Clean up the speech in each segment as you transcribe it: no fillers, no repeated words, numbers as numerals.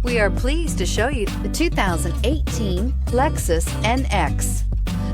We are pleased to show you the 2018 Lexus NX.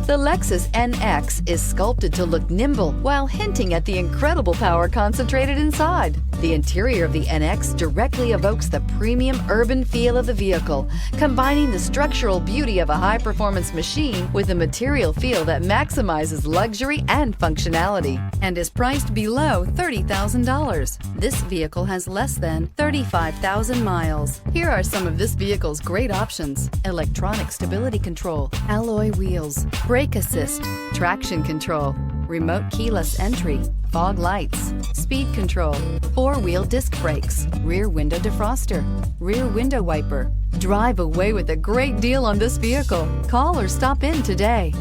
The Lexus NX is sculpted to look nimble while hinting at the incredible power concentrated inside. The interior of the NX directly evokes the premium urban feel of the vehicle, combining the structural beauty of a high-performance machine with a material feel that maximizes luxury and functionality, and is priced below $30,000. This vehicle has less than 35,000 miles. Here are some of this vehicle's great options: electronic stability control, alloy wheels, brake assist, traction control, remote keyless entry, fog lights, speed control, four-wheel disc brakes, rear window defroster, rear window wiper. Drive away with a great deal on this vehicle. Call or stop in today.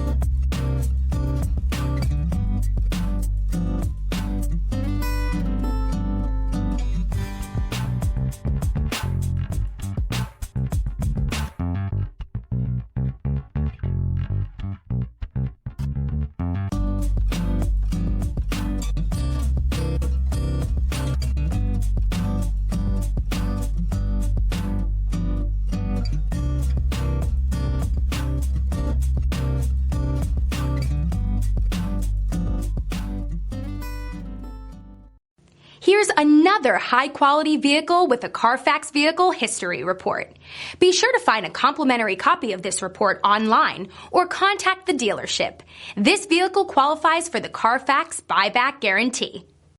Here's another high-quality vehicle with a Carfax Vehicle History Report. Be sure to find a complimentary copy of this report online or contact the dealership. This vehicle qualifies for the Carfax Buyback Guarantee.